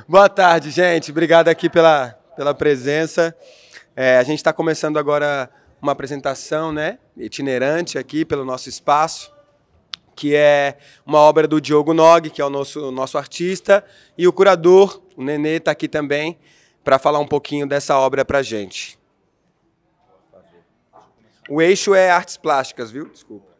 Boa tarde, gente. Obrigado aqui pela presença. A gente está começando agora uma apresentação, né, itinerante aqui pelo nosso espaço, que é uma obra do Diogo Nog, que é o nosso artista, e o curador, o Nenê, está aqui também para falar um pouquinho dessa obra para a gente. O eixo é artes plásticas, viu? Desculpa.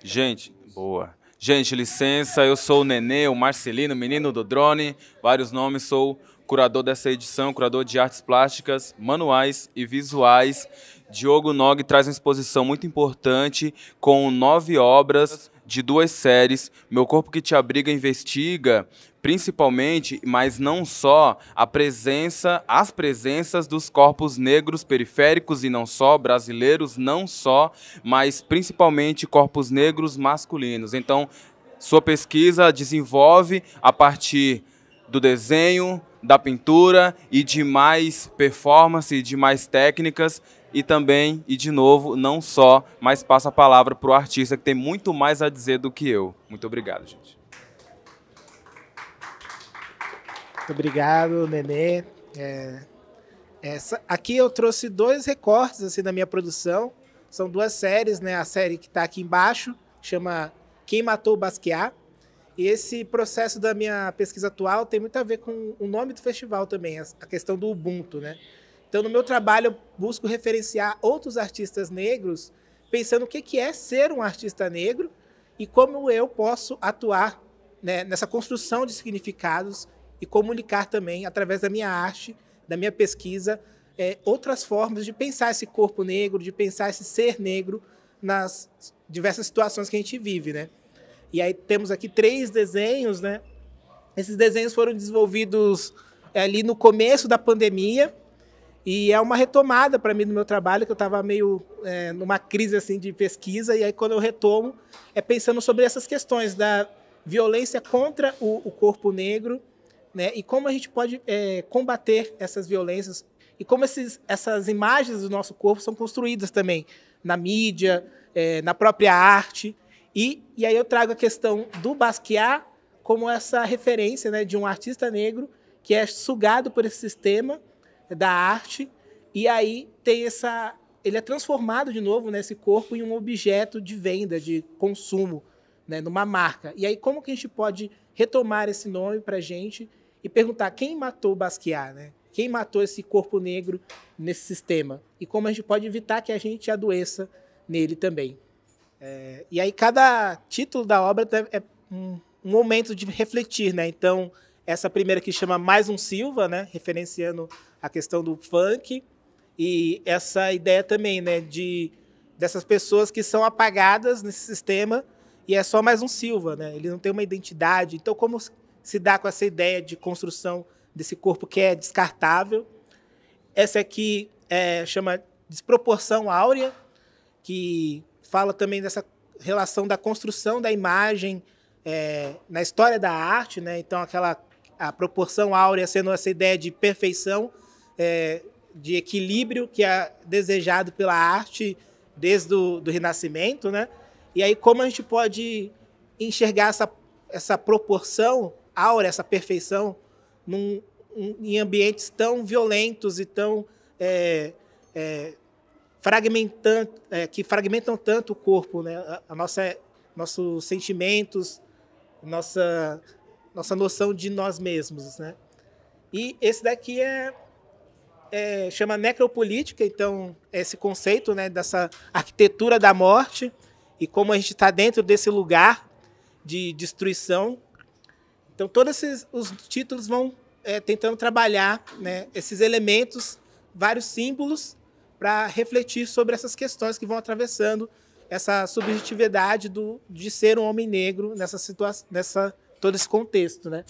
Gente, boa. Gente, licença, eu sou o Nenê, o Marcelino, menino do drone, vários nomes, sou curador dessa edição, curador de artes plásticas, manuais e visuais. Diogo Nog traz uma exposição muito importante com 9 obras de 2 séries. Meu Corpo que Te Abriga investiga, principalmente, mas não só, as presenças dos corpos negros periféricos e não só, brasileiros não só, mas principalmente corpos negros masculinos. Então, sua pesquisa desenvolve a partir do desenho, da pintura e de mais performance, de mais técnicas e também, e de novo, não só, mas passa a palavra para o artista que tem muito mais a dizer do que eu. Muito obrigado, gente. Muito obrigado, Nenê. Aqui eu trouxe 2 recortes assim, da minha produção. São 2 séries, né? A série que está aqui embaixo, chama Quem Matou Basquiat. E esse processo da minha pesquisa atual tem muito a ver com o nome do festival também, a questão do Ubuntu, né? Então, no meu trabalho, eu busco referenciar outros artistas negros, pensando o que é ser um artista negro e como eu posso atuar, né, nessa construção de significados e comunicar também, através da minha arte, da minha pesquisa, outras formas de pensar esse corpo negro, de pensar esse ser negro nas diversas situações que a gente vive, né? E aí temos aqui 3 desenhos, né? Esses desenhos foram desenvolvidos ali no começo da pandemia e é uma retomada para mim do meu trabalho, que eu estava meio numa crise assim, de pesquisa, e aí quando eu retomo pensando sobre essas questões da violência contra o corpo negro, né? E como a gente pode combater essas violências e como essas imagens do nosso corpo são construídas também na mídia, na própria arte. E aí eu trago a questão do Basquiat como essa referência, né, de um artista negro que é sugado por esse sistema da arte, e aí ele é transformado de novo nesse corpo em um objeto de venda, de consumo, né, numa marca. E aí como que a gente pode retomar esse nome para a gente e perguntar quem matou Basquiat, né? Quem matou esse corpo negro nesse sistema? E como a gente pode evitar que a gente adoeça nele também. E aí cada título da obra é um momento de refletir, né? Então, essa primeira que chama Mais um Silva, né? Referenciando a questão do funk, e essa ideia também, né? Dessas pessoas que são apagadas nesse sistema e é só mais um Silva, né? Ele não tem uma identidade. Então, como se dá com essa ideia de construção desse corpo que é descartável? Essa aqui chama Desproporção Áurea, que fala também dessa relação da construção da imagem na história da arte, né? Então, a proporção áurea sendo essa ideia de perfeição, de equilíbrio que é desejado pela arte desde o Renascimento, né? E aí como a gente pode enxergar essa proporção áurea, essa perfeição, em ambientes tão violentos e tão que fragmentam tanto o corpo, né? Nossos sentimentos, nossa noção de nós mesmos, né? E esse daqui chama necropolítica, então esse conceito, né, dessa arquitetura da morte e como a gente está dentro desse lugar de destruição. Então todos os títulos vão tentando trabalhar, né, esses elementos, vários símbolos, para refletir sobre essas questões que vão atravessando essa subjetividade de ser um homem negro nessa situação, todo esse contexto, né?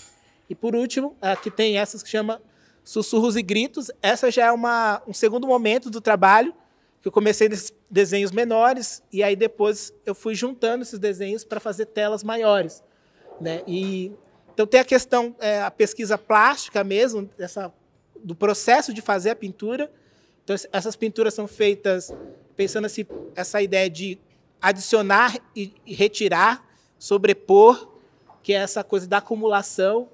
E por último, aqui tem essas que chama Sussurros e Gritos. Essa já é um segundo momento do trabalho, que eu comecei nesses desenhos menores, e aí depois eu fui juntando esses desenhos para fazer telas maiores, né? Então tem a questão, a pesquisa plástica mesmo, do processo de fazer a pintura. Então, essas pinturas são feitas pensando essa ideia de adicionar e retirar, sobrepor, que é essa coisa da acumulação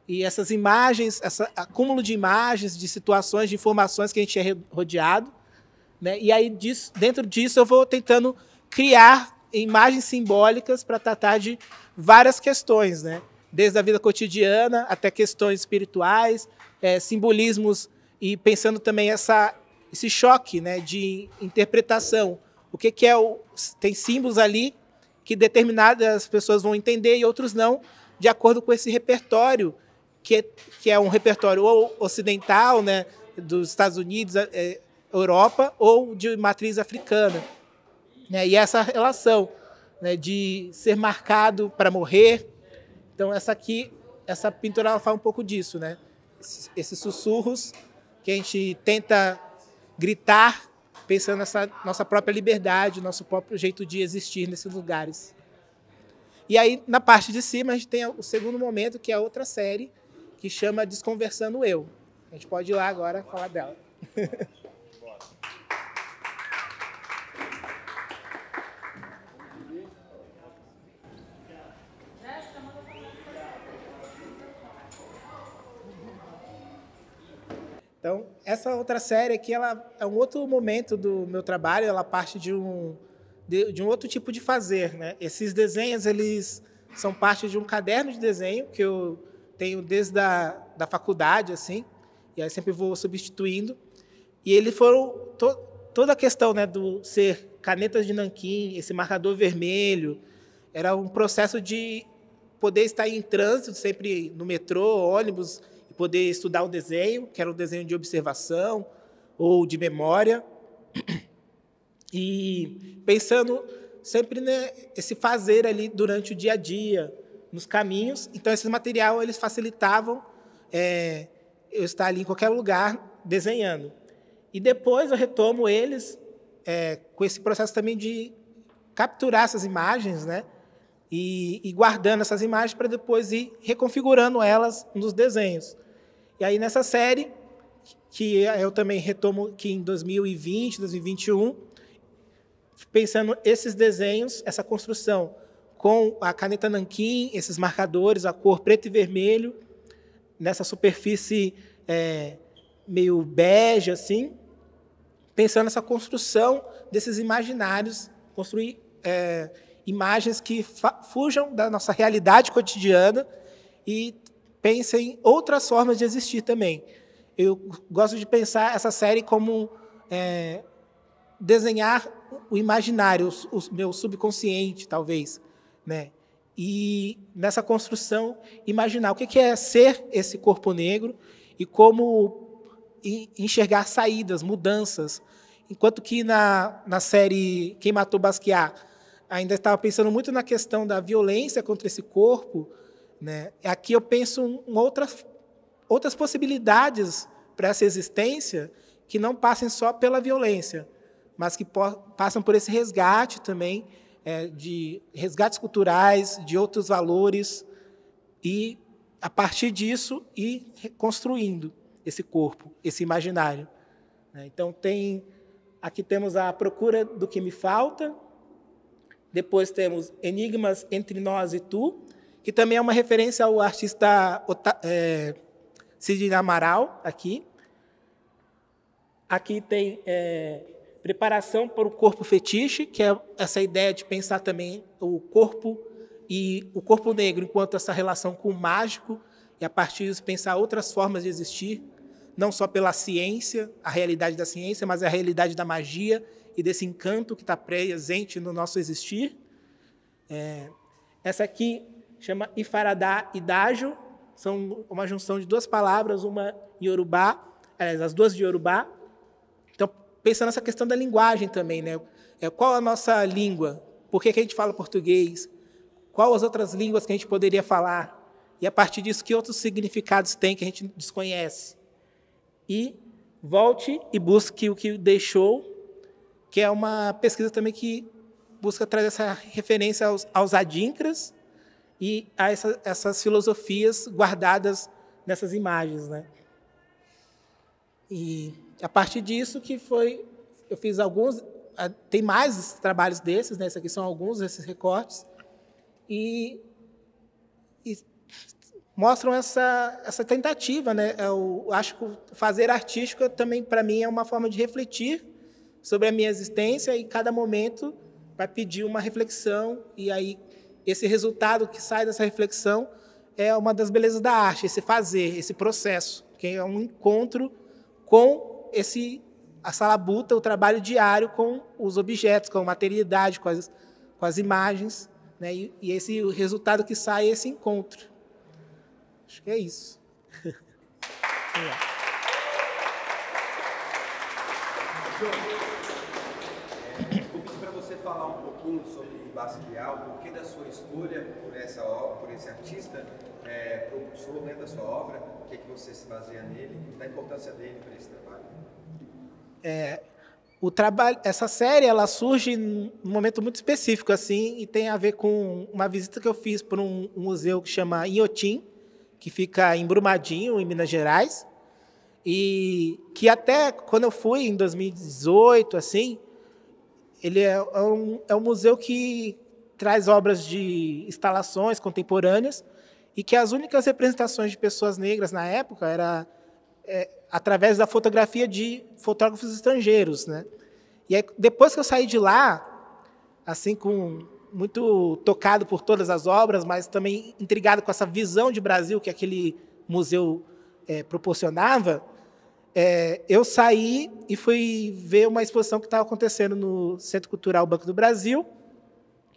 e essas imagens, esse acúmulo de imagens, de situações, de informações que a gente é rodeado, né? E aí, dentro disso, eu vou tentando criar imagens simbólicas para tratar de várias questões, né? Desde a vida cotidiana até questões espirituais, simbolismos, e pensando também esse choque, né, de interpretação. O que é tem símbolos ali que determinadas pessoas vão entender e outros não, de acordo com esse repertório, que é um repertório ou ocidental, né, dos Estados Unidos, Europa, ou de matriz africana, né? E essa relação, né, de ser marcado para morrer. Então, essa pintura, ela fala um pouco disso, né? Esses sussurros que a gente tenta gritar, pensando nessa nossa própria liberdade, nosso próprio jeito de existir nesses lugares. E aí, na parte de cima, a gente tem o segundo momento, que é outra série, que chama Desconversando Eu. A gente pode ir lá agora falar dela. Então, essa outra série aqui, ela é um outro momento do meu trabalho, ela parte de um outro tipo de fazer, né? Esses desenhos, eles são parte de um caderno de desenho que eu tenho desde da faculdade, assim, e aí sempre vou substituindo. E eles foram toda a questão, né, do ser canetas de nanquim, esse marcador vermelho, era um processo de poder estar em trânsito, sempre no metrô, ônibus, e poder estudar o desenho, que era um desenho de observação ou de memória. E pensando sempre, né, esse fazer ali durante o dia a dia, nos caminhos. Então, esse material, eles facilitavam eu estar ali em qualquer lugar desenhando. E depois eu retomo eles com esse processo também de capturar essas imagens, né, e guardando essas imagens para depois ir reconfigurando elas nos desenhos. E aí, nessa série, que eu também retomo aqui em 2020, 2021, pensando esses desenhos, essa construção com a caneta nanquim, esses marcadores, a cor preto e vermelho, nessa superfície meio bege, assim, pensando nessa construção desses imaginários, construir imagens que fujam da nossa realidade cotidiana e pensem em outras formas de existir também. Eu gosto de pensar essa série como desenhar o imaginário, o meu subconsciente, talvez, né? E nessa construção, imaginar o que é ser esse corpo negro e como enxergar saídas, mudanças. Enquanto que na série Quem Matou Basquiat, ainda estava pensando muito na questão da violência contra esse corpo, né? Aqui eu penso em outras possibilidades para essa existência que não passem só pela violência, mas que passam por esse resgate também, de resgates culturais, de outros valores, e, a partir disso, ir reconstruindo esse corpo, esse imaginário. Então, aqui temos a Procura do que me falta, depois temos Enigmas entre nós e tu, que também é uma referência ao artista Sidney Amaral, aqui. Aqui tem Preparação para o Corpo Fetiche, que é essa ideia de pensar também o corpo e o corpo negro enquanto essa relação com o mágico, e a partir disso pensar outras formas de existir, não só pela ciência, a realidade da ciência, mas a realidade da magia e desse encanto que está presente no nosso existir. Essa aqui chama Ifaradá e Dágio, são uma junção de duas palavras, uma em Yorubá, as duas de Yorubá. Então, pensando nessa questão da linguagem também, né? Qual a nossa língua? Por que a gente fala português? Qual as outras línguas que a gente poderia falar? E, a partir disso, que outros significados tem que a gente desconhece? E volte e busque o que deixou, que é uma pesquisa também que busca trazer essa referência aos adinkras e a essas filosofias guardadas nessas imagens, né? E a partir disso eu fiz alguns, tem mais trabalhos desses, né? Esses aqui são alguns desses recortes, e mostram essa tentativa, né? Eu acho que o fazer artístico também, para mim, é uma forma de refletir sobre a minha existência e cada momento vai pedir uma reflexão e aí esse resultado que sai dessa reflexão é uma das belezas da arte, esse fazer, esse processo, que é um encontro com essa labuta, o trabalho diário com os objetos, com a materialidade, com as imagens, né? E esse o resultado que sai é esse encontro. Acho que é isso. Vou pedir para você falar um pouquinho sobre Basquiat, o porquê da sua escolha por essa obra, por esse artista, propulsor, né, da sua obra, o que você se baseia nele, da importância dele para esse trabalho. Essa série ela surge num momento muito específico assim e tem a ver com uma visita que eu fiz para um museu que chama Inhotim, que fica em Brumadinho, em Minas Gerais, e que até quando eu fui em 2018, assim, ele é um museu que traz obras de instalações contemporâneas e que as únicas representações de pessoas negras na época era através da fotografia de fotógrafos estrangeiros, né? E aí, depois que eu saí de lá, assim, muito tocado por todas as obras, mas também intrigado com essa visão de Brasil que aquele museu proporcionava, eu saí e fui ver uma exposição que estava acontecendo no Centro Cultural Banco do Brasil,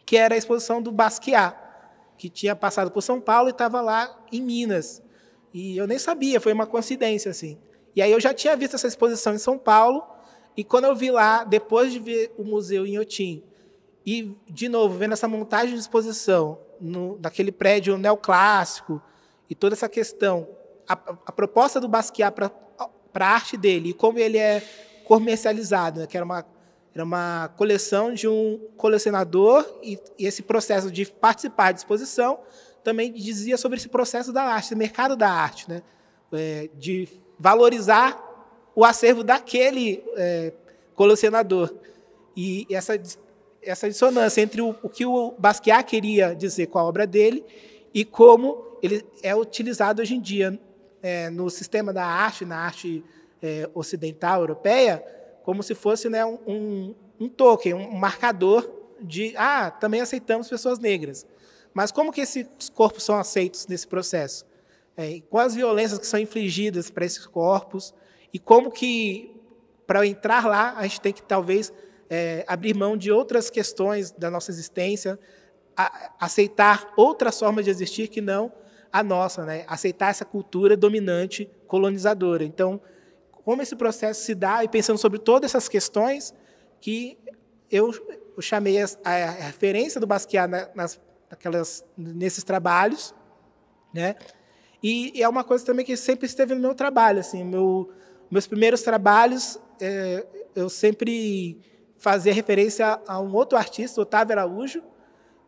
que era a exposição do Basquiat, que tinha passado por São Paulo e estava lá em Minas. E eu nem sabia, foi uma coincidência, assim. E aí eu já tinha visto essa exposição em São Paulo, e quando eu vi lá, depois de ver o museu em Inhotim, e, de novo, vendo essa montagem de exposição naquele prédio neoclássico, e toda essa questão, a proposta do Basquiat para a arte dele, e como ele é comercializado, né, que era uma coleção de um colecionador, e esse processo de participar de exposição também dizia sobre esse processo da arte, esse mercado da arte, né? De valorizar o acervo daquele colecionador. E essa dissonância entre o que o Basquiat queria dizer com a obra dele e como ele é utilizado hoje em dia no sistema da arte, na arte ocidental, europeia, como se fosse, né, um token, um marcador de também aceitamos pessoas negras. Mas como que esses corpos são aceitos nesse processo? Quais as violências que são infligidas para esses corpos? E como que, para entrar lá, a gente tem que, talvez, abrir mão de outras questões da nossa existência, aceitar outras formas de existir que não a nossa, né? Aceitar essa cultura dominante, colonizadora. Então, como esse processo se dá, e pensando sobre todas essas questões, que eu chamei a referência do Basquiat nesses trabalhos, né? E é uma coisa também que sempre esteve no meu trabalho. Assim, meus primeiros trabalhos, eu sempre fazia referência a um outro artista, Otávio Araújo,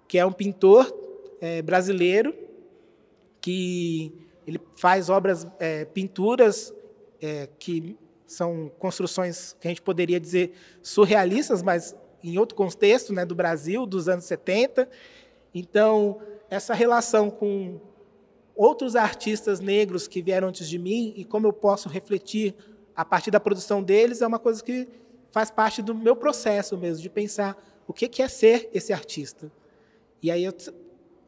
que é um pintor brasileiro, que ele faz obras, pinturas que são construções que a gente poderia dizer surrealistas, mas em outro contexto, né, do Brasil, dos anos 70. Então, essa relação com outros artistas negros que vieram antes de mim e como eu posso refletir a partir da produção deles é uma coisa que faz parte do meu processo mesmo, de pensar o que é ser esse artista. E aí,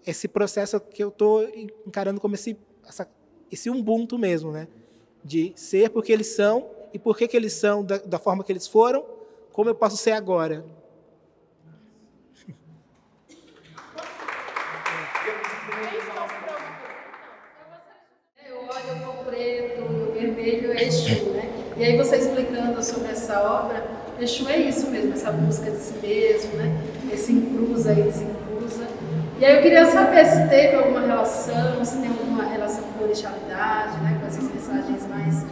esse processo que eu estou encarando como esse Ubuntu mesmo, né? De ser porque eles são e por que eles são da forma que eles foram, como eu posso ser agora. Eu olho o preto, o vermelho é Exu, né? E aí você explicando sobre essa obra, Exu é isso mesmo, essa busca de si mesmo, né? Esse encruza e desencruza. E aí eu queria saber se teve alguma relação, se tem alguma relação com orixalidade, né? Com essas mensagens mais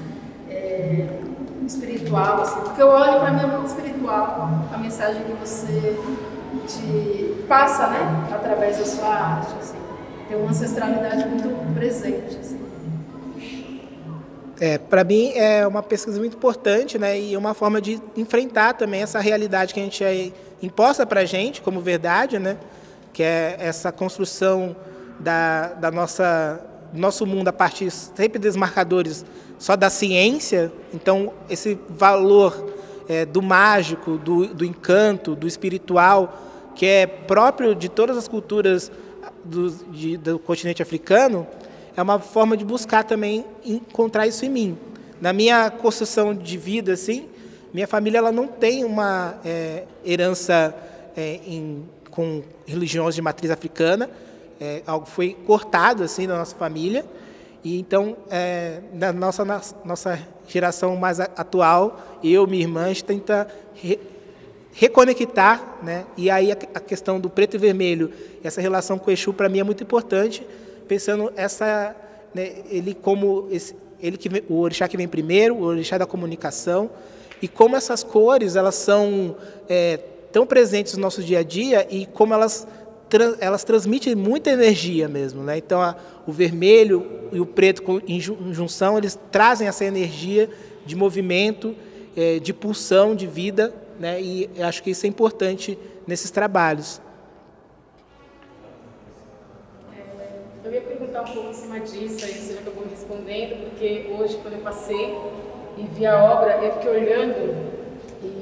espiritual, assim. Porque eu olho, para mim é muito espiritual a mensagem que você te passa, né? Através da sua arte, assim. Tem uma ancestralidade muito presente, assim. Para mim é uma pesquisa muito importante, né, e uma forma de enfrentar também essa realidade que a gente imposta para a gente como verdade, né, que é essa construção nosso mundo a partir sempre dos marcadores só da ciência, então esse valor do mágico, do encanto, do espiritual, que é próprio de todas as culturas do continente africano, é uma forma de buscar também encontrar isso em mim. Na minha construção de vida, assim, minha família ela não tem uma herança com religiões de matriz africana, algo foi cortado assim na nossa família, e então na nossa geração mais atual, eu, minha irmã, a gente tenta reconectar, né? E aí a questão do preto e vermelho, essa relação com o Exu para mim é muito importante, pensando ele como o orixá que vem primeiro, o orixá da comunicação, e como essas cores elas são tão presentes no nosso dia a dia e como elas transmitem muita energia mesmo, né? Então o vermelho e o preto em junção, eles trazem essa energia de movimento, de pulsão, de vida, né? E eu acho que isso é importante nesses trabalhos. Eu ia perguntar um pouco em cima disso, aí você já acabou me respondendo, porque hoje, quando eu passei e vi a obra, eu fiquei olhando,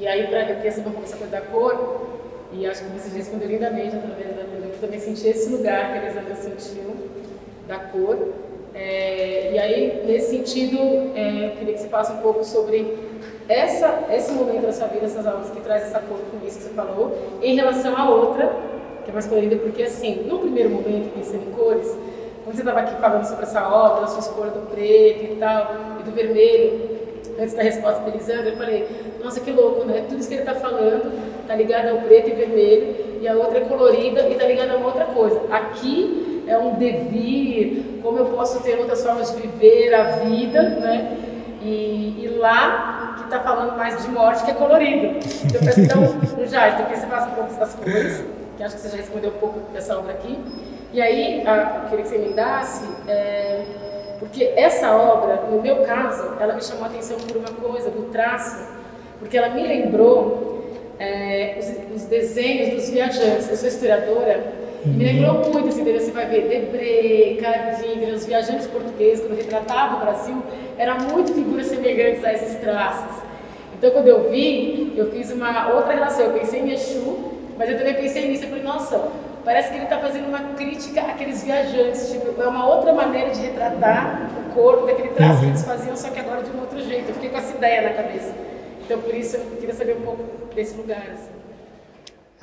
e aí eu queria saber um pouco essa coisa da cor, e acho que você já respondeu lindamente através da pergunta. Eu também senti esse lugar que a Elisandra sentiu, da cor. E aí, nesse sentido, eu queria que você falasse um pouco sobre esse momento da sua vida, essas aulas que traz essa cor com isso que você falou, em relação à outra, que é mais colorida, porque assim, no primeiro momento, pensando em cores, quando você estava aqui falando sobre essa obra, das suas cores do preto e tal, e do vermelho, antes da resposta da Elisandra, eu falei, nossa, que louco, né? Tudo isso que ele está falando está ligado ao preto e vermelho, e a outra é colorida e está ligada a uma outra coisa. Aqui é um devir, como eu posso ter outras formas de viver a vida, né? E lá, que está falando mais de morte, que é colorido. Então, eu peço então, então que você faça um pouco das cores, que acho que você já respondeu um pouco dessa obra aqui. E aí, eu queria que você emendasse, porque essa obra, no meu caso, ela me chamou a atenção por uma coisa, do traço, porque ela me lembrou os desenhos dos viajantes. Eu sou historiadora, e me lembrou muito, assim, você vai ver Debré, Cardinho, os viajantes portugueses, quando retratavam o Brasil, eram muito figuras semelhantes a esses traços. Então, quando eu vi, eu fiz uma outra relação, eu pensei em Exu, mas eu também pensei nisso, eu falei, nossa, parece que ele está fazendo uma crítica àqueles viajantes, tipo, é uma outra maneira de retratar o corpo, daquele traço que eles faziam, só que agora de um outro jeito. Eu fiquei com essa ideia na cabeça. Então, por isso, eu queria saber um pouco desse lugar. Assim.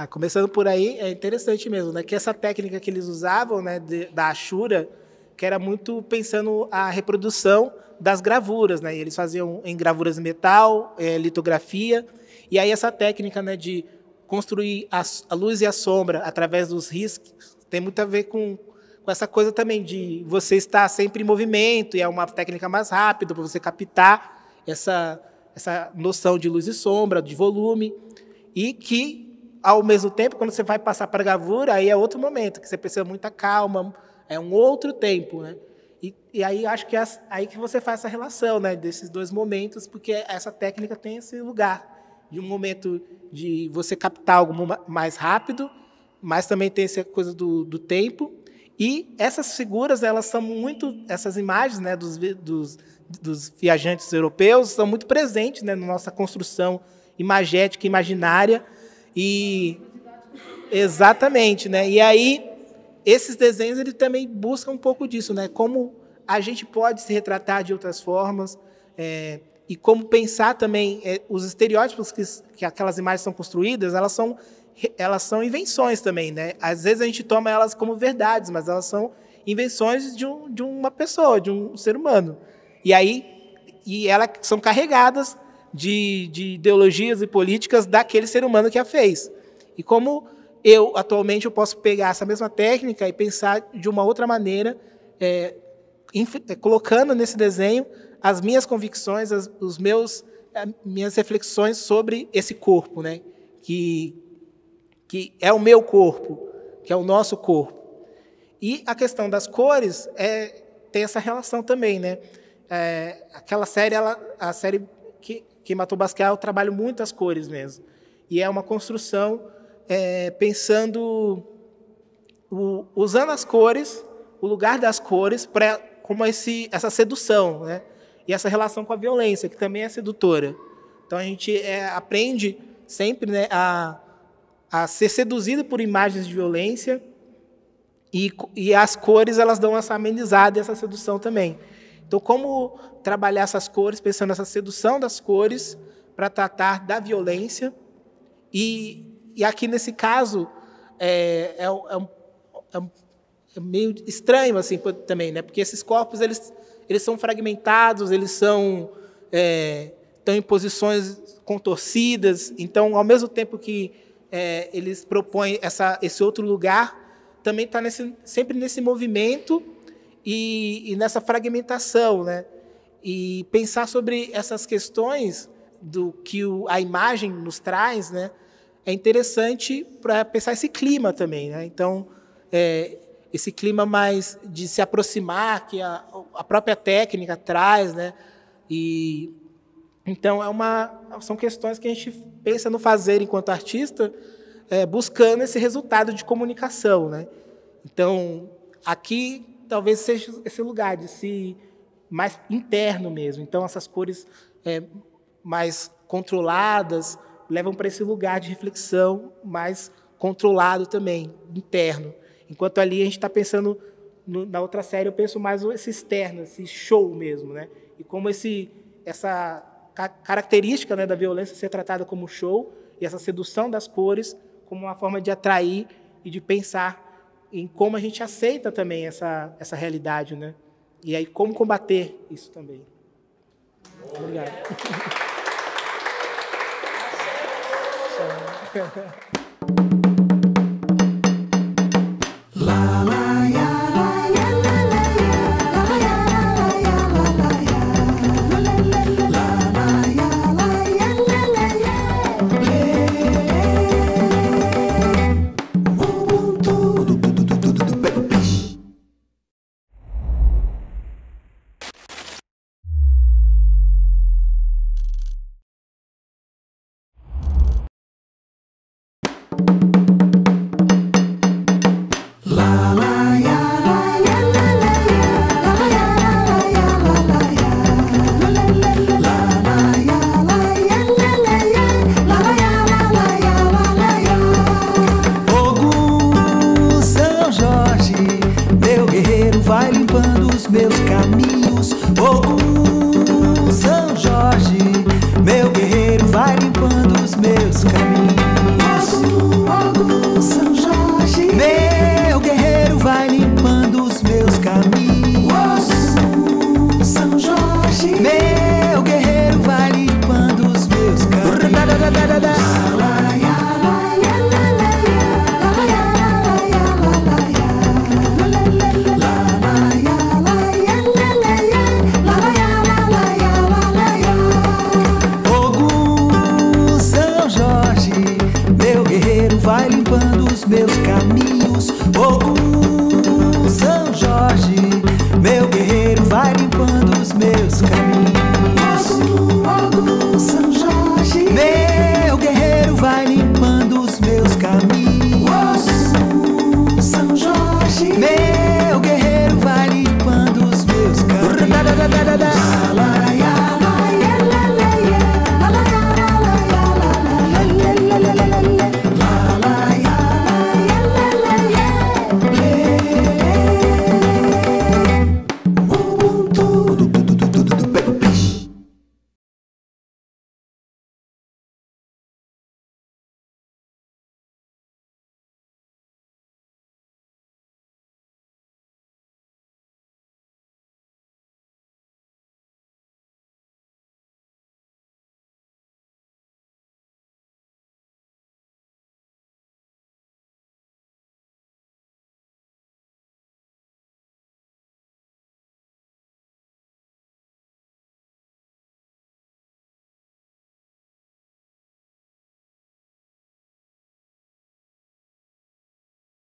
Começando por aí, é interessante mesmo, né? Que essa técnica que eles usavam, né, da Ashura, que era muito pensando a reprodução das gravuras, né? E eles faziam em gravuras de metal, litografia, e aí essa técnica, né, de construir a luz e a sombra através dos riscos tem muito a ver com essa coisa também de você estar sempre em movimento, e é uma técnica mais rápida para você captar essa noção de luz e sombra, de volume, e que, ao mesmo tempo, quando você vai passar para a gravura, aí é outro momento, que você precisa de muita calma, é um outro tempo, né? E aí acho que é aí que você faz essa relação, né, desses dois momentos, porque essa técnica tem esse lugar de um momento de você captar algo mais rápido, mas também tem essa coisa do tempo. E essas figuras, elas são muito, essas imagens, né, dos viajantes europeus são muito presentes, né, na nossa construção imagética, imaginária. E exatamente, né? E aí esses desenhos ele também buscam um pouco disso, né? Como a gente pode se retratar de outras formas, e como pensar também os estereótipos que aquelas imagens são construídas, elas são invenções também, né? Às vezes a gente toma elas como verdades, mas elas são invenções de uma pessoa, de um ser humano. E elas são carregadas de ideologias e políticas daquele ser humano que a fez. E como atualmente, eu posso pegar essa mesma técnica e pensar de uma outra maneira, colocando nesse desenho as minhas convicções, minhas reflexões sobre esse corpo, né? Que é o meu corpo, que é o nosso corpo. E a questão das cores tem essa relação também, né? Aquela série, a série que matou Basquiat, eu trabalho muito as cores mesmo. E é uma construção pensando, usando as cores o lugar das cores como essa sedução, né? E essa relação com a violência, que também é sedutora. Então a gente aprende sempre, né, a ser seduzido por imagens de violência, e as cores elas dão essa amenizada e essa sedução também. Então, como trabalhar essas cores, pensando nessa sedução das cores para tratar da violência, e aqui nesse caso é meio estranho assim também, né? Porque esses corpos eles são fragmentados, eles estão em posições contorcidas. Então, ao mesmo tempo que eles propõem esse outro lugar, também está sempre nesse movimento e nessa fragmentação, né? E pensar sobre essas questões do que a imagem nos traz, né? É interessante para pensar esse clima também, né? Então, esse clima mais de se aproximar, que a própria técnica traz, né? E então são questões que a gente pensa no fazer enquanto artista, buscando esse resultado de comunicação, né? Então, aqui talvez seja esse lugar de se mais interno mesmo. Então, essas cores mais controladas levam para esse lugar de reflexão mais controlado também, interno. Enquanto ali a gente está pensando, na outra série eu penso mais esse externo, esse show mesmo, né? E como essa característica, né, da violência ser tratada como show, e essa sedução das cores como uma forma de atrair e de pensar em como a gente aceita também essa realidade, né? E aí como combater isso também. Obrigado.